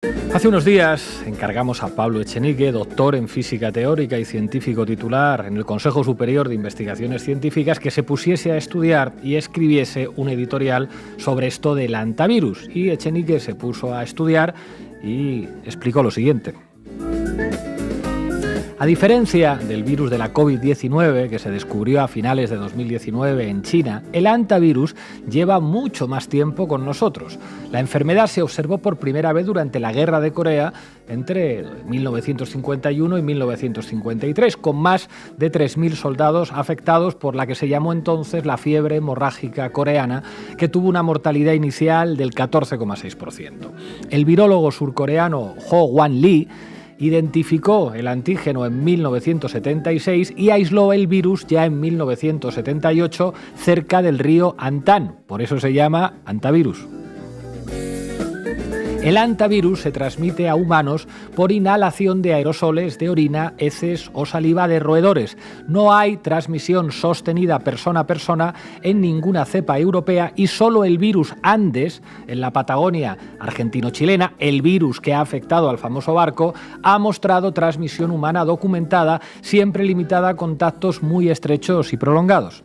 Hace unos días encargamos a Pablo Echenique, doctor en física teórica y científico titular en el Consejo Superior de Investigaciones Científicas, que se pusiese a estudiar y escribiese un editorial sobre esto del hantavirus. Y Echenique se puso a estudiar y explicó lo siguiente. A diferencia del virus de la COVID-19, que se descubrió a finales de 2019 en China, el hantavirus lleva mucho más tiempo con nosotros. La enfermedad se observó por primera vez durante la Guerra de Corea entre 1951 y 1953, con más de 3.000 soldados afectados por la que se llamó entonces la fiebre hemorrágica coreana, que tuvo una mortalidad inicial del 14,6%. El virólogo surcoreano Ho Wan-lee identificó el antígeno en 1976 y aisló el virus ya en 1978 cerca del río Antán. Por eso se llama hantavirus. El hantavirus se transmite a humanos por inhalación de aerosoles de orina, heces o saliva de roedores. No hay transmisión sostenida persona a persona en ninguna cepa europea y solo el virus Andes, en la Patagonia argentino-chilena, el virus que ha afectado al famoso barco, ha mostrado transmisión humana documentada, siempre limitada a contactos muy estrechos y prolongados.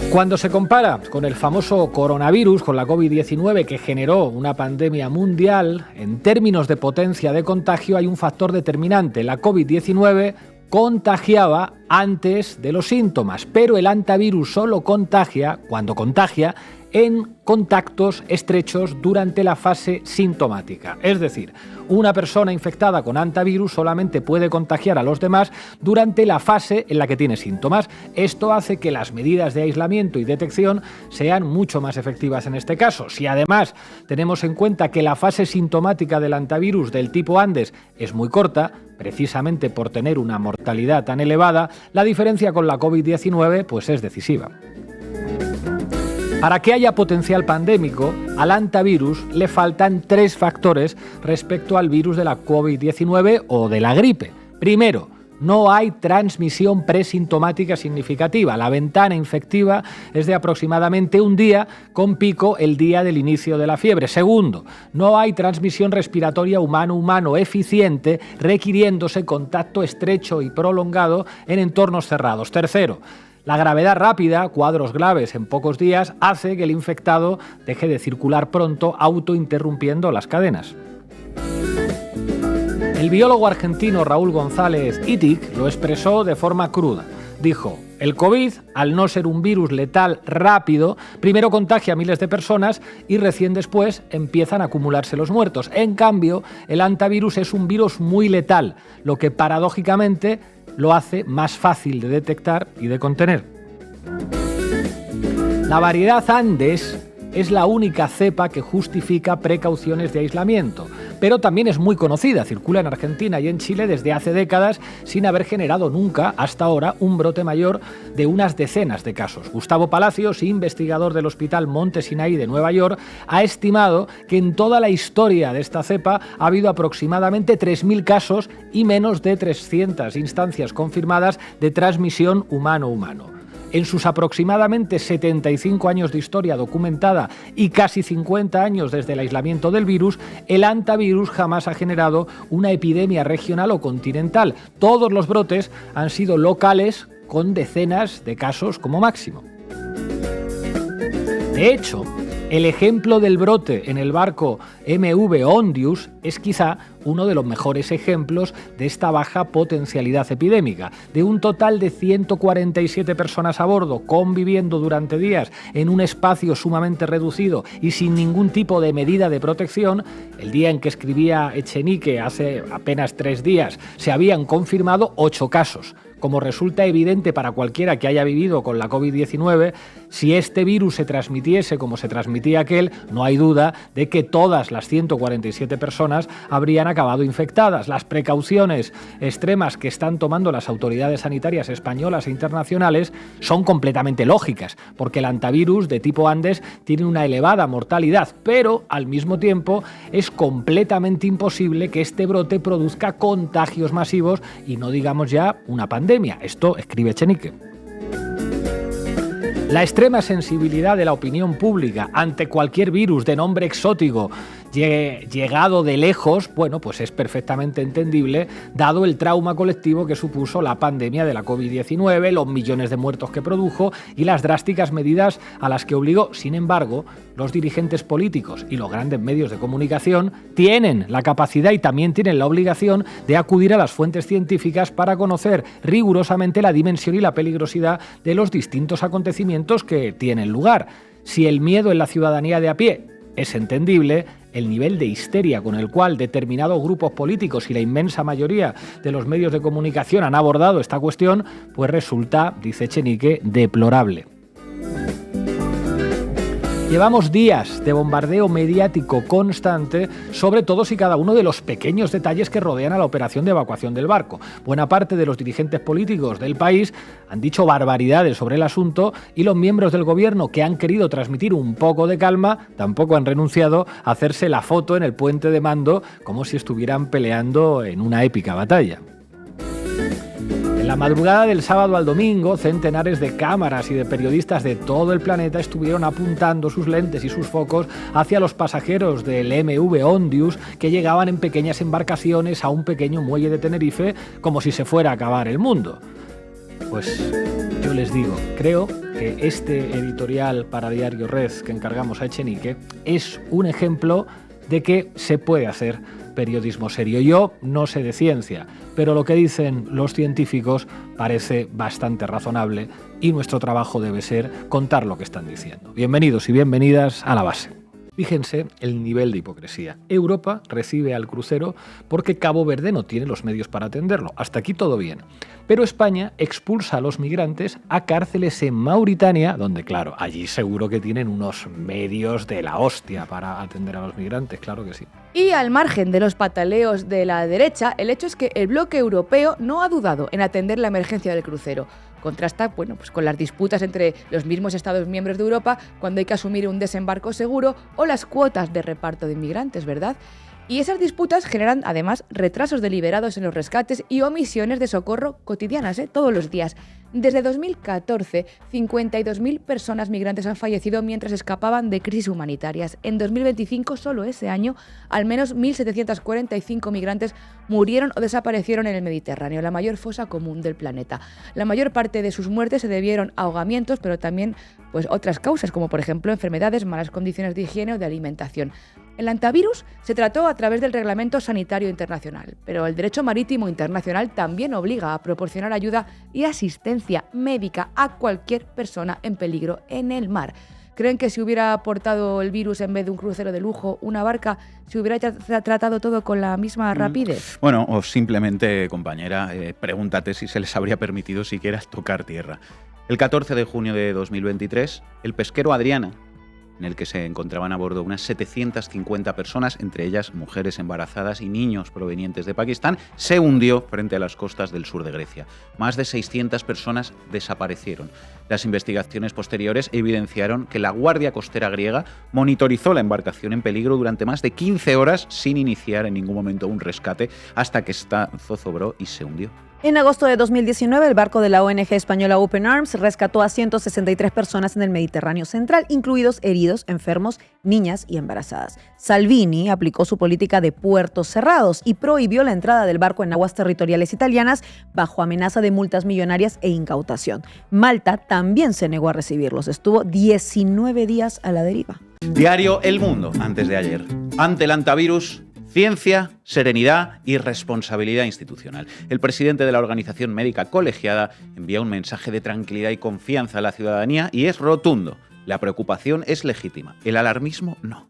Cuando se compara con el famoso coronavirus, con la COVID-19 que generó una pandemia mundial, en términos de potencia de contagio hay un factor determinante. La COVID-19 contagiaba antes de los síntomas, pero el hantavirus solo contagia, cuando contagia, en contactos estrechos durante la fase sintomática. Es decir, una persona infectada con hantavirus solamente puede contagiar a los demás durante la fase en la que tiene síntomas. Esto hace que las medidas de aislamiento y detección sean mucho más efectivas en este caso. Si además tenemos en cuenta que la fase sintomática del hantavirus del tipo Andes es muy corta, precisamente por tener una mortalidad tan elevada, la diferencia con la COVID-19 pues es decisiva. Para que haya potencial pandémico, al hantavirus le faltan 3 factores respecto al virus de la COVID-19 o de la gripe. Primero, no hay transmisión presintomática significativa. La ventana infectiva es de aproximadamente un día, con pico el día del inicio de la fiebre. Segundo, no hay transmisión respiratoria humano-humano eficiente, requiriéndose contacto estrecho y prolongado en entornos cerrados. Tercero, la gravedad rápida, cuadros graves en pocos días, hace que el infectado deje de circular pronto, autointerrumpiendo las cadenas. El biólogo argentino Raúl González Itig lo expresó de forma cruda. Dijo: el COVID, al no ser un virus letal rápido, primero contagia a miles de personas y recién después empiezan a acumularse los muertos. En cambio, el hantavirus es un virus muy letal, lo que paradójicamente lo hace más fácil de detectar y de contener. La variedad Andes es la única cepa que justifica precauciones de aislamiento, pero también es muy conocida, circula en Argentina y en Chile desde hace décadas sin haber generado nunca, hasta ahora, un brote mayor de unas decenas de casos. Gustavo Palacios, investigador del Hospital Monte Sinaí de Nueva York, ha estimado que en toda la historia de esta cepa ha habido aproximadamente 3.000 casos y menos de 300 instancias confirmadas de transmisión humano-humano. En sus aproximadamente 75 años de historia documentada y casi 50 años desde el aislamiento del virus, el hantavirus jamás ha generado una epidemia regional o continental. Todos los brotes han sido locales, con decenas de casos como máximo. De hecho, el ejemplo del brote en el barco MV Ondius es quizá uno de los mejores ejemplos de esta baja potencialidad epidémica. De un total de 147 personas a bordo, conviviendo durante días en un espacio sumamente reducido y sin ningún tipo de medida de protección, el día en que escribía Echenique, hace apenas 3 días, se habían confirmado 8 casos. Como resulta evidente para cualquiera que haya vivido con la COVID-19, si este virus se transmitiese como se transmitía aquel, no hay duda de que todas las 147 personas habrían acabado infectadas. Las precauciones extremas que están tomando las autoridades sanitarias españolas e internacionales son completamente lógicas, porque el hantavirus de tipo Andes tiene una elevada mortalidad, pero al mismo tiempo es completamente imposible que este brote produzca contagios masivos y no digamos ya una pandemia. Esto escribe Echenique. La extrema sensibilidad de la opinión pública ante cualquier virus de nombre exótico llegado de lejos, bueno, pues es perfectamente entendible, dado el trauma colectivo que supuso la pandemia de la COVID-19, los millones de muertos que produjo y las drásticas medidas a las que obligó. Sin embargo, los dirigentes políticos y los grandes medios de comunicación tienen la capacidad y también tienen la obligación de acudir a las fuentes científicas para conocer rigurosamente la dimensión y la peligrosidad de los distintos acontecimientos que tienen lugar. Si el miedo en la ciudadanía de a pie es entendible, el nivel de histeria con el cual determinados grupos políticos y la inmensa mayoría de los medios de comunicación han abordado esta cuestión, pues resulta, dice Echenique, deplorable. Llevamos días de bombardeo mediático constante sobre todos y cada uno de los pequeños detalles que rodean a la operación de evacuación del barco. Buena parte de los dirigentes políticos del país han dicho barbaridades sobre el asunto y los miembros del gobierno que han querido transmitir un poco de calma tampoco han renunciado a hacerse la foto en el puente de mando como si estuvieran peleando en una épica batalla. En la madrugada del sábado al domingo, centenares de cámaras y de periodistas de todo el planeta estuvieron apuntando sus lentes y sus focos hacia los pasajeros del MV Ondius que llegaban en pequeñas embarcaciones a un pequeño muelle de Tenerife como si se fuera a acabar el mundo. Pues yo les digo, creo que este editorial para Diario Red que encargamos a Echenique es un ejemplo de que se puede hacer periodismo serio. Yo no sé de ciencia, pero lo que dicen los científicos parece bastante razonable y nuestro trabajo debe ser contar lo que están diciendo. Bienvenidos y bienvenidas a La Base. Fíjense el nivel de hipocresía. Europa recibe al crucero porque Cabo Verde no tiene los medios para atenderlo. Hasta aquí todo bien. Pero España expulsa a los migrantes a cárceles en Mauritania, donde, claro, allí seguro que tienen unos medios de la hostia para atender a los migrantes, claro que sí. Y al margen de los pataleos de la derecha, el hecho es que el bloque europeo no ha dudado en atender la emergencia del crucero. Contrasta, pues con las disputas entre los mismos Estados miembros de Europa cuando hay que asumir un desembarco seguro o las cuotas de reparto de inmigrantes, ¿verdad? Y esas disputas generan, además, retrasos deliberados en los rescates y omisiones de socorro cotidianas, todos los días. Desde 2014, 52.000 personas migrantes han fallecido mientras escapaban de crisis humanitarias. En 2025, solo ese año, al menos 1.745 migrantes murieron o desaparecieron en el Mediterráneo, la mayor fosa común del planeta. La mayor parte de sus muertes se debieron a ahogamientos, pero también otras causas, como por ejemplo enfermedades, malas condiciones de higiene o de alimentación. El antivirus se trató a través del Reglamento Sanitario Internacional, pero el derecho marítimo internacional también obliga a proporcionar ayuda y asistencia médica a cualquier persona en peligro en el mar. ¿Creen que si hubiera aportado el virus en vez de un crucero de lujo, una barca, se hubiera tratado todo con la misma rapidez? Bueno, o simplemente, compañera, pregúntate si se les habría permitido siquiera tocar tierra. El 14 de junio de 2023, el pesquero Adriana, en el que se encontraban a bordo unas 750 personas, entre ellas mujeres embarazadas y niños provenientes de Pakistán, se hundió frente a las costas del sur de Grecia. Más de 600 personas desaparecieron. Las investigaciones posteriores evidenciaron que la Guardia Costera griega monitorizó la embarcación en peligro durante más de 15 horas sin iniciar en ningún momento un rescate hasta que esta zozobró y se hundió. En agosto de 2019, el barco de la ONG española Open Arms rescató a 163 personas en el Mediterráneo central, incluidos heridos, enfermos, niñas y embarazadas. Salvini aplicó su política de puertos cerrados y prohibió la entrada del barco en aguas territoriales italianas bajo amenaza de multas millonarias e incautación. Malta también se negó a recibirlos. Estuvo 19 días a la deriva. Diario El Mundo, antes de ayer. Ante el antivirus, ciencia, serenidad y responsabilidad institucional. El presidente de la organización médica colegiada envía un mensaje de tranquilidad y confianza a la ciudadanía y es rotundo. La preocupación es legítima, el alarmismo no.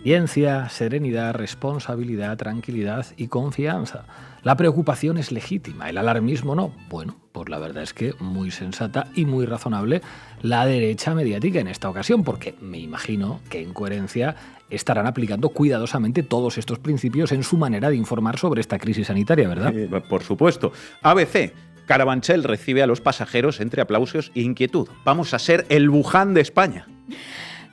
Ciencia, serenidad, responsabilidad, tranquilidad y confianza. La preocupación es legítima, el alarmismo no. Bueno, pues la verdad es que muy sensata y muy razonable la derecha mediática en esta ocasión, porque me imagino que en coherencia estarán aplicando cuidadosamente todos estos principios en su manera de informar sobre esta crisis sanitaria, ¿verdad? Por supuesto. ABC. Carabanchel recibe a los pasajeros entre aplausos e inquietud. Vamos a ser el Wuhan de España.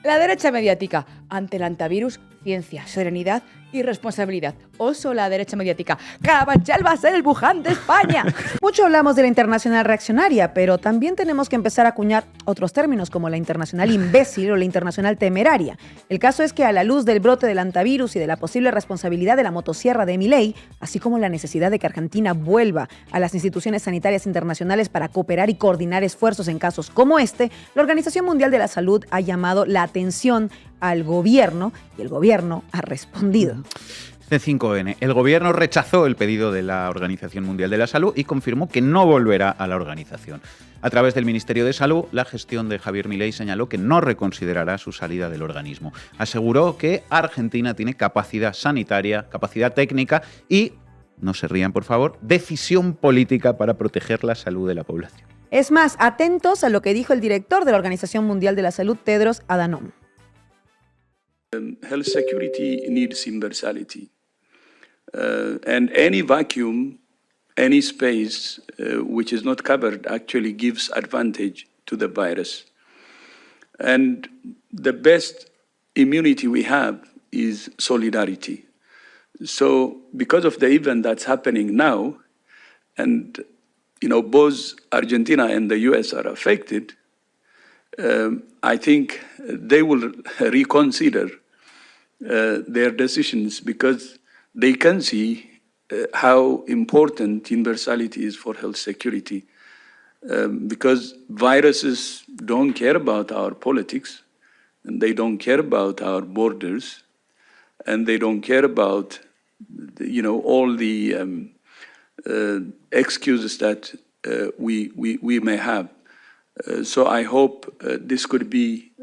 La derecha mediática ante el antivirus, ciencia, serenidad y responsabilidad. Oso la derecha mediática. Carabanchel va a ser el Wuhan de España. Mucho hablamos de la internacional reaccionaria, pero también tenemos que empezar a acuñar otros términos como la internacional imbécil o la internacional temeraria. El caso es que a la luz del brote del antivirus y de la posible responsabilidad de la motosierra de Milei, así como la necesidad de que Argentina vuelva a las instituciones sanitarias internacionales para cooperar y coordinar esfuerzos en casos como este, la Organización Mundial de la Salud ha llamado la atención al gobierno y el gobierno ha respondido. C5N. El gobierno rechazó el pedido de la Organización Mundial de la Salud y confirmó que no volverá a la organización. A través del Ministerio de Salud, la gestión de Javier Milei señaló que no reconsiderará su salida del organismo. Aseguró que Argentina tiene capacidad sanitaria, capacidad técnica y, no se rían por favor, decisión política para proteger la salud de la población. Es más, atentos a lo que dijo el director de la Organización Mundial de la Salud, Tedros Adhanom. Health security needs universality. And any vacuum, any space which is not covered actually gives advantage to the virus. And the best immunity we have is solidarity. So because of the event that's happening now, and both Argentina and the US are affected, I think they will reconsider their decisions because they can see how important universality is for health security. Because viruses don't care about our politics, and they don't care about our borders, and they don't care about, all the excuses that we may have. So I hope this could be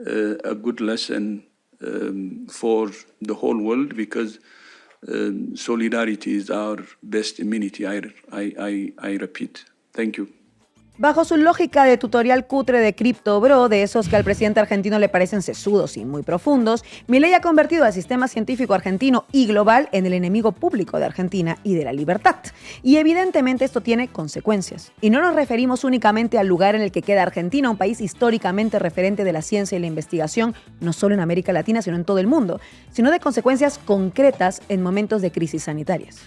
a good lesson for the whole world because solidarity is our best immunity. I repeat. Thank you. Bajo su lógica de tutorial cutre de Crypto Bro, de esos que al presidente argentino le parecen sesudos y muy profundos, Milei ha convertido al sistema científico argentino y global en el enemigo público de Argentina y de la libertad. Y evidentemente esto tiene consecuencias. Y no nos referimos únicamente al lugar en el que queda Argentina, un país históricamente referente de la ciencia y la investigación, no solo en América Latina, sino en todo el mundo, sino de consecuencias concretas en momentos de crisis sanitarias.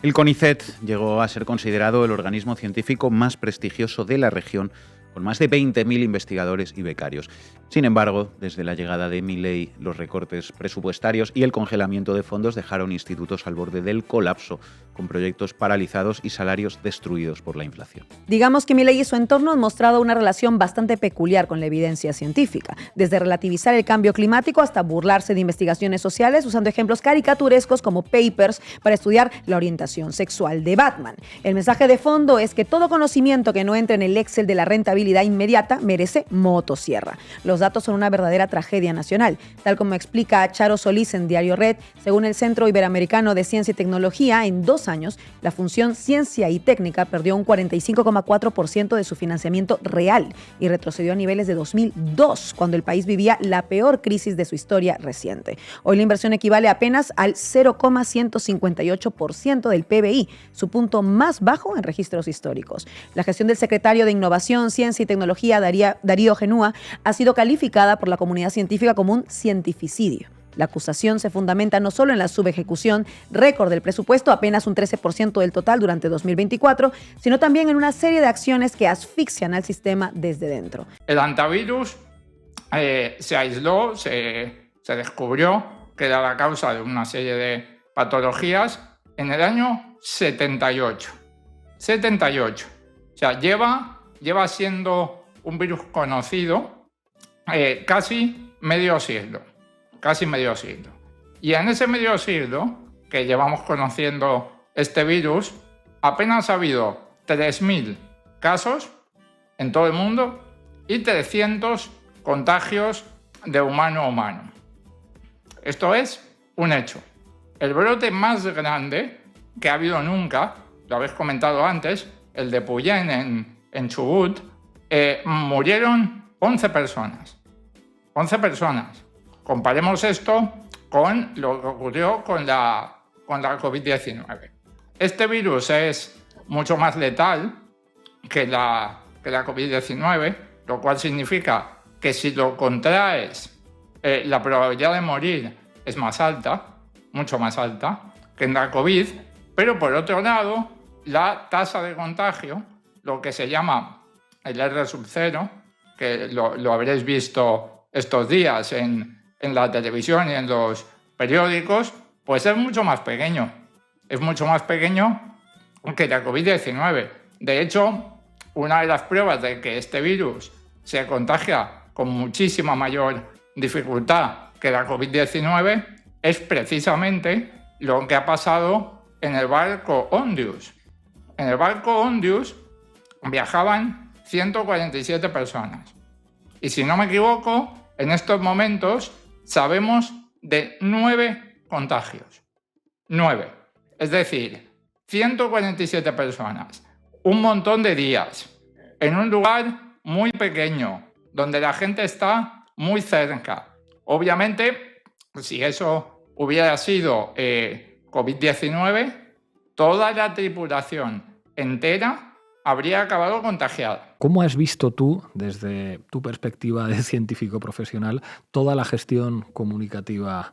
El CONICET llegó a ser considerado el organismo científico más prestigioso de la región, con más de 20.000 investigadores y becarios. Sin embargo, desde la llegada de Milei, los recortes presupuestarios y el congelamiento de fondos dejaron institutos al borde del colapso, con proyectos paralizados y salarios destruidos por la inflación. Digamos que Milei y su entorno han mostrado una relación bastante peculiar con la evidencia científica, desde relativizar el cambio climático hasta burlarse de investigaciones sociales usando ejemplos caricaturescos como papers para estudiar la orientación sexual de Batman. El mensaje de fondo es que todo conocimiento que no entre en el Excel de la rentabilidad inmediata merece motosierra. Los datos son una verdadera tragedia nacional, tal como explica Charo Solís en Diario Red. Según el Centro Iberoamericano de Ciencia y Tecnología, en 2 años, la función Ciencia y Técnica perdió un 45,4% de su financiamiento real y retrocedió a niveles de 2002, cuando el país vivía la peor crisis de su historia reciente. Hoy la inversión equivale apenas al 0,158% del PBI, su punto más bajo en registros históricos. La gestión del secretario de Innovación, Ciencia y Tecnología, Darío Genúa, ha sido calificada por la comunidad científica como un cientificidio. La acusación se fundamenta no solo en la subejecución récord del presupuesto, apenas un 13% del total durante 2024, sino también en una serie de acciones que asfixian al sistema desde dentro. El antivirus se aisló, se descubrió que era la causa de una serie de patologías en el año 78. 78. O sea, lleva siendo un virus conocido casi medio siglo. Y en ese medio siglo que llevamos conociendo este virus, apenas ha habido 3.000 casos en todo el mundo y 300 contagios de humano a humano. Esto es un hecho. El brote más grande que ha habido nunca, lo habéis comentado antes, el de Puyén en Chubut, murieron 11 personas. 11 personas. Comparemos esto con lo que ocurrió con la COVID-19. Este virus es mucho más letal que la COVID-19, lo cual significa que si lo contraes la probabilidad de morir es más alta, mucho más alta, que en la COVID, pero por otro lado, la tasa de contagio, lo que se llama el R0, que lo habréis visto estos días en la televisión y en los periódicos, pues es mucho más pequeño. Es mucho más pequeño que la COVID-19. De hecho, una de las pruebas de que este virus se contagia con muchísima mayor dificultad que la COVID-19 es precisamente lo que ha pasado en el barco Ondius. En el barco Ondius viajaban 147 personas. Y si no me equivoco, en estos momentos sabemos de 9 contagios. 9. Es decir, 147 personas, un montón de días, en un lugar muy pequeño, donde la gente está muy cerca. Obviamente, si eso hubiera sido COVID-19, toda la tripulación entera habría acabado contagiada. ¿Cómo has visto tú, desde tu perspectiva de científico profesional, toda la gestión comunicativa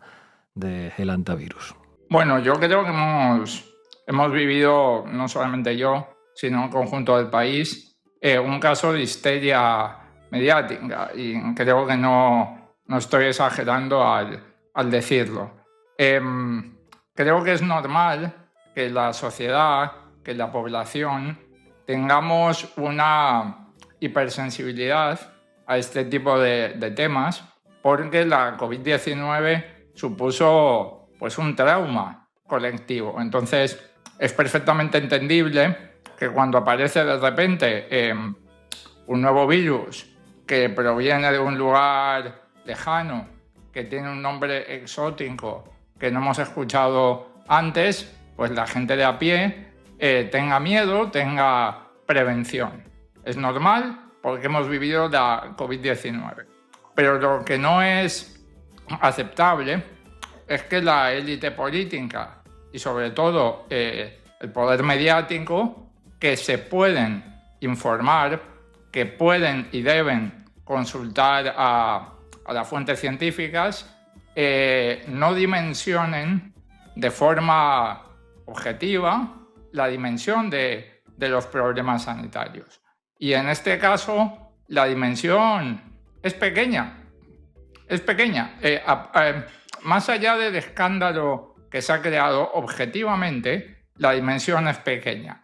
del hantavirus? Bueno, yo creo que hemos vivido, no solamente yo, sino el conjunto del país, un caso de histeria mediática, y creo que no estoy exagerando al decirlo. Creo que es normal que la sociedad, que la población, tengamos una hipersensibilidad a este tipo de temas, porque la COVID-19 supuso pues un trauma colectivo. Entonces, es perfectamente entendible que cuando aparece de repente un nuevo virus que proviene de un lugar lejano, que tiene un nombre exótico que no hemos escuchado antes, pues la gente de a pie tenga miedo, tenga prevención. Es normal porque hemos vivido la COVID-19. Pero lo que no es aceptable es que la élite política y sobre todo el poder mediático, que se pueden informar, que pueden y deben consultar a las fuentes científicas, no dimensionen de forma objetiva la dimensión de los problemas sanitarios. Y en este caso, la dimensión es pequeña. Es pequeña. Más allá del escándalo que se ha creado objetivamente, la dimensión es pequeña.